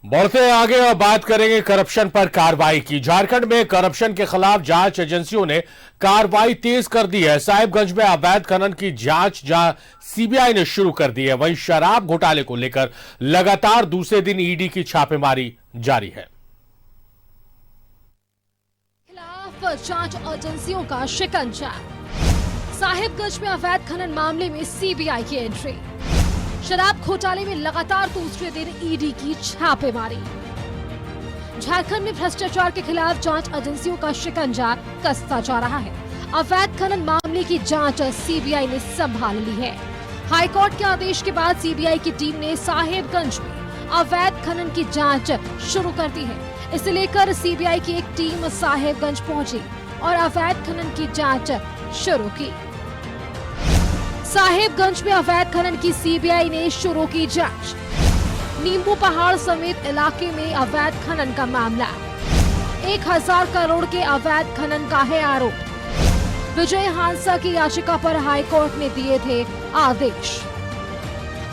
बढ़ते हैं आगे और बात करेंगे करप्शन पर कार्रवाई की। झारखंड में करप्शन के खिलाफ जांच एजेंसियों ने कार्रवाई तेज कर दी है। साहिबगंज में अवैध खनन की जांच सीबीआई ने शुरू कर दी है। वहीं शराब घोटाले को लेकर लगातार दूसरे दिन ईडी की छापेमारी जारी है। खिलाफ जांच एजेंसियों का शिकंजा। साहिबगंज में अवैध खनन मामले में सीबीआई की एंट्री। शराब घोटाले में लगातार दूसरे दिन ईडी की छापेमारी। झारखंड में भ्रष्टाचार के खिलाफ जांच एजेंसियों का शिकंजा कसता जा रहा है। अवैध खनन मामले की जांच सीबीआई ने संभाल ली है। हाईकोर्ट के आदेश के बाद सीबीआई की टीम ने साहिबगंज में अवैध खनन की जांच शुरू कर दी है। इसे लेकर सीबीआई की एक टीम साहिबगंज पहुंची और अवैध खनन की जांच शुरू की। साहिबगंज में अवैध खनन की सीबीआई ने शुरू की जांच। नींबू पहाड़ समेत इलाके में अवैध खनन का मामला। 1000 करोड़ के अवैध खनन का है आरोप। विजय हांसा की याचिका पर हाईकोर्ट ने दिए थे आदेश।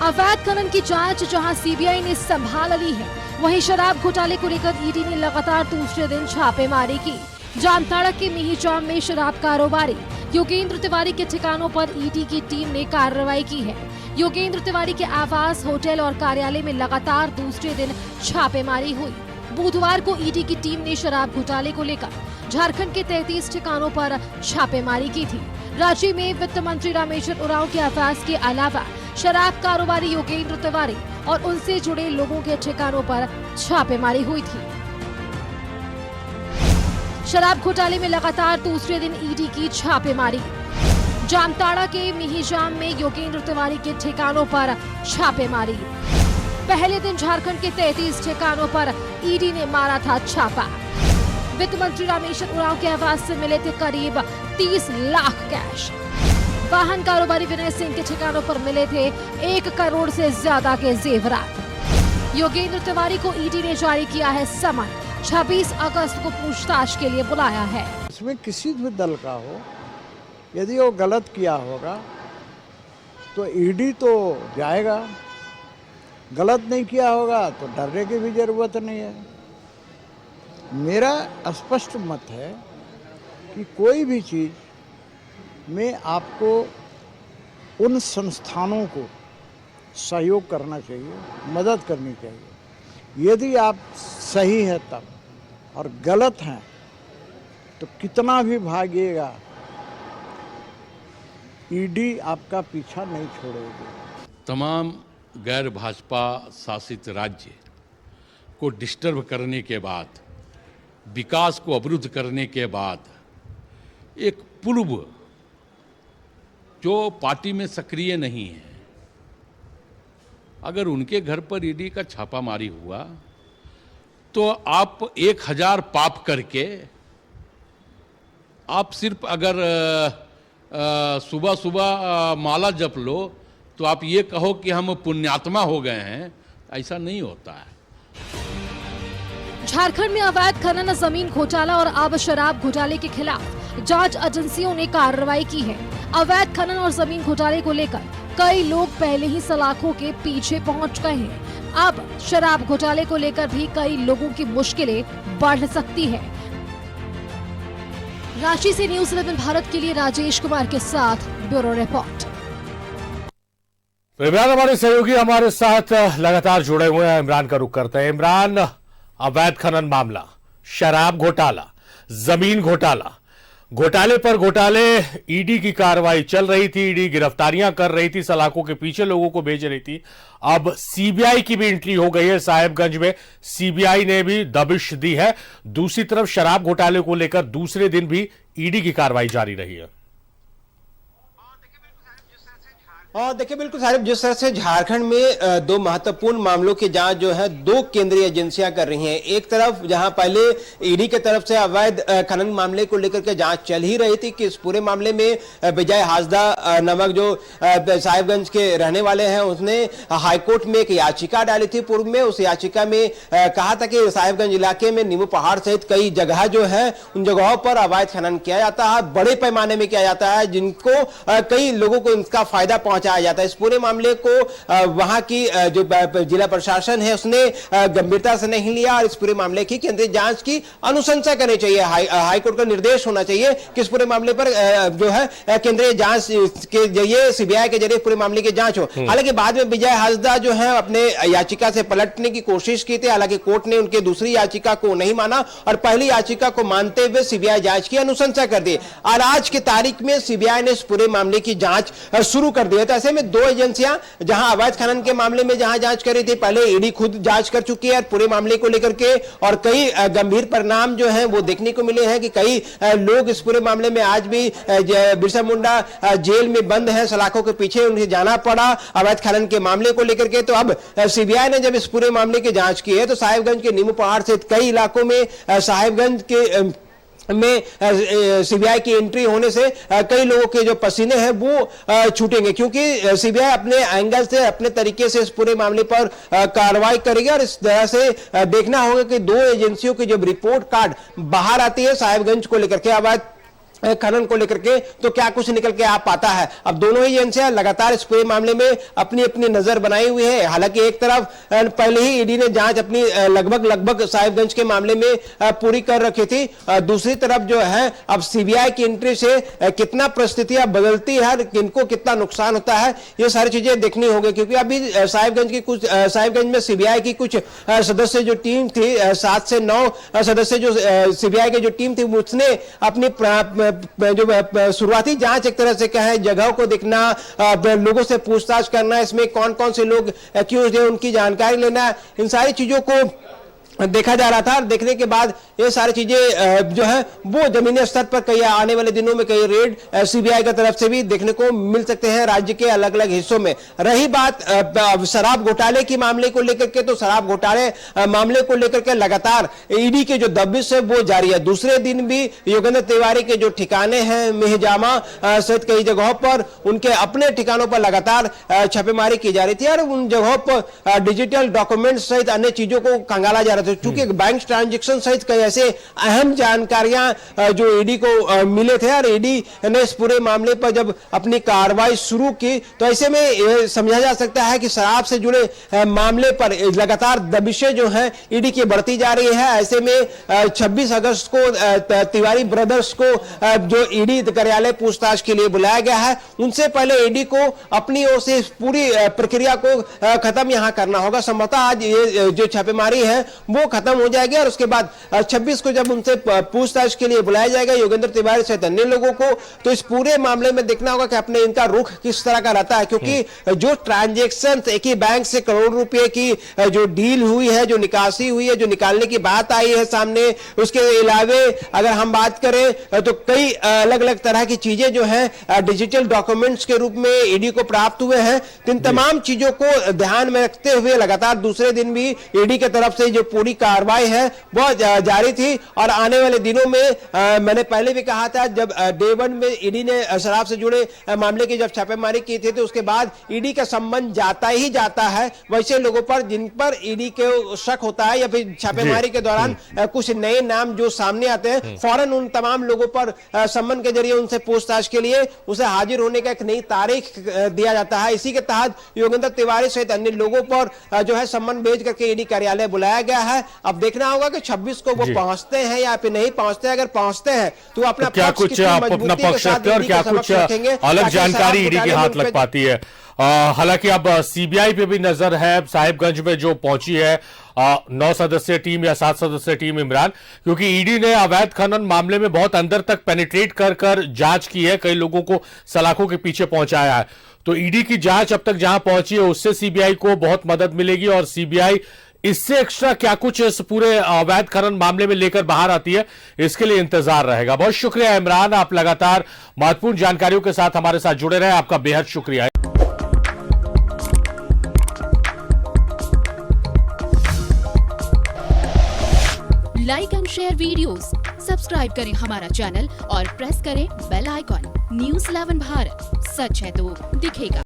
अवैध खनन की जांच जहां सीबीआई ने संभाल ली है, वहीं शराब घोटाले को लेकर ईडी ने लगातार दूसरे दिन छापेमारी की। जामताड़ा के मिहीजाम में शराब कारोबारी योगेंद्र तिवारी के ठिकानों पर ईडी की टीम ने कार्रवाई की है। योगेंद्र तिवारी के आवास, होटल और कार्यालय में लगातार दूसरे दिन छापेमारी हुई। बुधवार को ईडी की टीम ने शराब घोटाले को लेकर झारखंड के 33 ठिकानों पर छापेमारी की थी। रांची में वित्त मंत्री रामेश्वर उरांव के आवास के अलावा शराब कारोबारी योगेंद्र तिवारी और उनसे जुड़े लोगों के ठिकानों पर छापेमारी हुई थी। शराब घोटाले में लगातार दूसरे दिन ईडी की छापेमारी। जामताड़ा के मिहीजाम में योगेंद्र तिवारी के ठिकानों पर छापेमारी। पहले दिन झारखंड के 33 ठिकानों पर ईडी ने मारा था छापा। वित्त मंत्री रामेश्वर उरांव के आवास से मिले थे करीब 30 लाख कैश। वाहन कारोबारी विनय सिंह के ठिकानों पर मिले थे 1 करोड़ से ज्यादा के जेवरात। योगेंद्र तिवारी को ईडी ने जारी किया है समन। 26 अगस्त को पूछताछ के लिए बुलाया है। इसमें किसी भी दल का हो, यदि वो गलत किया होगा तो ईडी तो जाएगा, गलत नहीं किया होगा तो डरने की भी जरूरत नहीं है। मेरा स्पष्ट मत है कि कोई भी चीज़ में आपको उन संस्थानों को सहयोग करना चाहिए, मदद करनी चाहिए। यदि आप सही है तब और गलत हैं तो कितना भी भागिएगा, ईडी आपका पीछा नहीं छोड़ेगी। तमाम गैर भाजपा शासित राज्य को डिस्टर्ब करने के बाद, विकास को अवरुद्ध करने के बाद, एक पूर्व जो पार्टी में सक्रिय नहीं है, अगर उनके घर पर ईडी का छापामारी हुआ तो आप 1000 पाप करके आप सिर्फ अगर सुबह सुबह माला जप लो तो आप ये कहो कि हम पुण्यात्मा हो गए हैं, ऐसा नहीं होता है। झारखंड में अवैध खनन, जमीन घोटाला और अब शराब घोटाले के खिलाफ जांच एजेंसियों ने कार्रवाई की है। अवैध खनन और जमीन घोटाले को लेकर कई लोग पहले ही सलाखों के पीछे पहुंच गए हैं। अब शराब घोटाले को लेकर भी कई लोगों की मुश्किलें बढ़ सकती है। रांची से न्यूज़ 11 भारत के लिए राजेश कुमार के साथ ब्यूरो रिपोर्ट। इमरान हमारे सहयोगी हमारे साथ लगातार जुड़े हुए हैं। इमरान का रुख करते हैं। इमरान, अवैध खनन मामला, शराब घोटाला, जमीन घोटाला, घोटाले पर घोटाले, ईडी की कार्रवाई चल रही थी, ईडी गिरफ्तारियां कर रही थी, सलाखों के पीछे लोगों को भेज रही थी। अब सीबीआई की भी एंट्री हो गई है। साहिबगंज में सीबीआई ने भी दबिश दी है। दूसरी तरफ शराब घोटाले को लेकर दूसरे दिन भी ईडी की कार्रवाई जारी रही है। देखिए बिल्कुल साहब, जिस तरह से झारखंड में 2 महत्वपूर्ण मामलों की जांच जो है 2 केंद्रीय एजेंसियां कर रही हैं। एक तरफ जहां पहले ईडी की तरफ से अवैध खनन मामले को लेकर के जांच चल ही रही थी कि इस पूरे मामले में विजय हांसदा नामक जो साहिबगंज के रहने वाले हैं, उसने हाईकोर्ट में एक याचिका डाली थी पूर्व में। उस याचिका में कहा था कि साहिबगंज इलाके में नींबू पहाड़ सहित कई जगह जो है उन जगहों पर अवैध खनन किया जाता है, बड़े पैमाने में किया जाता है, जिनको कई लोगों को इसका फायदा पहुंचाया जाता है। इस पूरे मामले को वहां की जो जिला प्रशासन है उसने गंभीरता से नहीं लिया और इस पूरे मामले की केंद्रीय जांच की अनुशंसा करनी चाहिए। हाईकोर्ट का निर्देश होना चाहिए कि इस पूरे मामले पर जो है केंद्रीय जांच के जरिए, सीबीआई के जरिए पूरे मामले की जांच हो। हालांकि बाद में विजय हांसदा जो है अपने याचिका से पलटने की कोशिश की थी, हालांकि कोर्ट ने उनकी दूसरी याचिका को नहीं माना और पहली याचिका को मानते हुए सीबीआई जांच की अनुशंसा कर दी और आज की तारीख में सीबीआई ने इस पूरे मामले की जांच शुरू कर दी है। तो ऐसे में दो एजेंसियां जहां अवैध खनन के मामले में जहां जांच कर रही थी, पहले ईडी खुद जांच कर चुकी है पूरे मामले को लेकर के और कई गंभीर परिणाम जो है वो देखने को मिले हैं कि कई लोग इस पूरे मामले में आज भी बिरसा मुंडा जेल में बंद है, सलाखों के पीछे उन्हें जाना पड़ा अवैध खनन के मामले को लेकर के। तो अब सीबीआई ने जब इस पूरे मामले की जांच की है तो साहिबगंज के नीमू पहाड़ से कई इलाकों में साहिबगंज के में सीबीआई की एंट्री होने से कई लोगों के जो पसीने हैं वो छूटेंगे, क्योंकि सीबीआई अपने एंगल से अपने तरीके से इस पूरे मामले पर कार्रवाई करेगी और इस तरह से देखना होगा कि दो एजेंसियों की जब रिपोर्ट कार्ड बाहर आती है साहिबगंज को लेकर के, अवैध खनन को लेकर के, तो क्या कुछ निकल के आ पाता है। अब दोनों ही एजेंसियां लगातार इस पूरे मामले में अपनी अपनी नजर बनाई हुई है। हालांकि एक तरफ पहले ही ईडी ने जांच अपनी लगभग साहिबगंज के मामले में पूरी कर रखी थी, दूसरी तरफ जो है अब सीबीआई की एंट्री से कितना परिस्थितियां बदलती है, किनको कितना नुकसान होता है, ये सारी चीजें देखनी होगी। क्योंकि अभी साहिबगंज में सीबीआई की कुछ सदस्य जो टीम थी, 7 से 9 सदस्य जो सीबीआई की जो टीम थी, उसने अपनी जो शुरुआती जांच एक तरह से कहें, जगह को देखना, लोगों से पूछताछ करना, इसमें कौन कौन से लोग एक्यूज हैं उनकी जानकारी लेना, इन सारी चीजों को देखा जा रहा था। और देखने के बाद ये सारी चीजें जो है वो जमीनी स्तर पर कई आने वाले दिनों में कई रेड सीबीआई की तरफ से भी देखने को मिल सकते हैं राज्य के अलग अलग हिस्सों में। रही बात शराब घोटाले के मामले को लेकर के, तो शराब घोटाले मामले को लेकर के लगातार ईडी के जो दबिश है वो जारी है। दूसरे दिन भी योगेंद्र तिवारी के जो ठिकाने हैं मेहजामा सहित कई जगहों पर उनके अपने ठिकानों पर लगातार छापेमारी की जा रही थी और उन जगहों पर डिजिटल डॉक्यूमेंट सहित अन्य चीजों को खंगाला जा रहा था। चूंकि बैंक ट्रांजैक्शन सहित कई ऐसे अहम जानकारियां जो ईडी को मिले थे और ईडी ने इस पूरे मामले पर जब अपनी कार्रवाई शुरू की, तो ऐसे में यह समझा जा सकता है कि शराब से जुड़े मामले पर लगातार दबिशें जो हैं ईडी की बढ़ती जा रही है। ऐसे में 26 अगस्त को तिवारी ब्रदर्स को जो ईडी कार्यालय पूछताछ के लिए बुलाया गया है, उनसे पहले ईडी को अपनी ओर से पूरी प्रक्रिया को खत्म यहां करना होगा। संभवतः आज ये जो छापेमारी है वो खत्म हो जाएगी और उसके बाद 26 को जब उनसे पूछताछ के लिए बुलाया जाएगा योगेंद्र तिवारी सहित अन्य लोगों को, तो इस पूरे मामले में देखना होगा कि अपने इनका रुख किस तरह का रहता है। क्योंकि जो ट्रांजैक्शन एक ही बैंक से करोड़ रुपए की जो डील हुई है, जो निकासी हुई है, जो निकालने की बात आई है सामने, उसके अलावे अगर हम बात करें तो कई अलग अलग तरह की चीजें जो है डिजिटल डॉक्यूमेंट्स के रूप में ईडी को प्राप्त हुए हैं। तो इन तमाम चीजों को ध्यान में रखते हुए लगातार दूसरे दिन भी ईडी की तरफ से जो पूरी कार्रवाई है वो जारी थी और आने वाले दिनों में मैंने पहले भी कहा था, जब डे 1 में ईडी ने शराब से जुड़े मामले की जब छापेमारी की थी, तो उसके बाद ईडी का संबंध जाता ही जाता है वैसे लोगों पर जिन पर ईडी के शक होता है या फिर छापेमारी के दौरान कुछ नए नाम जो सामने आते हैं, फौरन उन तमाम लोगों पर सम्मन के जरिए उनसे पूछताछ के लिए उसे हाजिर होने का एक नई तारीख दिया जाता है। इसी के तहत योगेंद्र तिवारी सहित अन्य लोगों पर जो है सम्मन भेज करके ईडी कार्यालय बुलाया गया है। अब देखना होगा कि 26 को वो पहुंचते हैं या फिर नहीं पहुंचते। अगर पहुंचते हैं तो अपना क्या कुछ आप अपना पक्ष रखते हैं और क्या कुछ अलग जानकारी ईडी के हाथ लग पाती है। हालांकि अब सीबीआई पे भी नजर है, साहिबगंज में जो पहुंची है 9 सदस्यीय टीम या 7 सदस्यीय टीम इमरान, क्योंकि ईडी ने अवैध खनन मामले में बहुत अंदर तक पेनिट्रेट कर जांच की है, कई लोगों को सलाखों के पीछे पहुंचाया है। तो ईडी की जांच अब तक जहां पहुंची है उससे सीबीआई को बहुत मदद मिलेगी और सीबीआई इससे एक्स्ट्रा क्या कुछ इस पूरे अवैध खनन मामले में लेकर बाहर आती है, इसके लिए इंतजार रहेगा। बहुत शुक्रिया इमरान, आप लगातार महत्वपूर्ण जानकारियों के साथ हमारे साथ जुड़े रहे, आपका बेहद शुक्रिया। Like and share videos, subscribe करें हमारा चैनल और प्रेस करें बेल आइकॉन। न्यूज़ 11 भारत, सच है तो दिखेगा।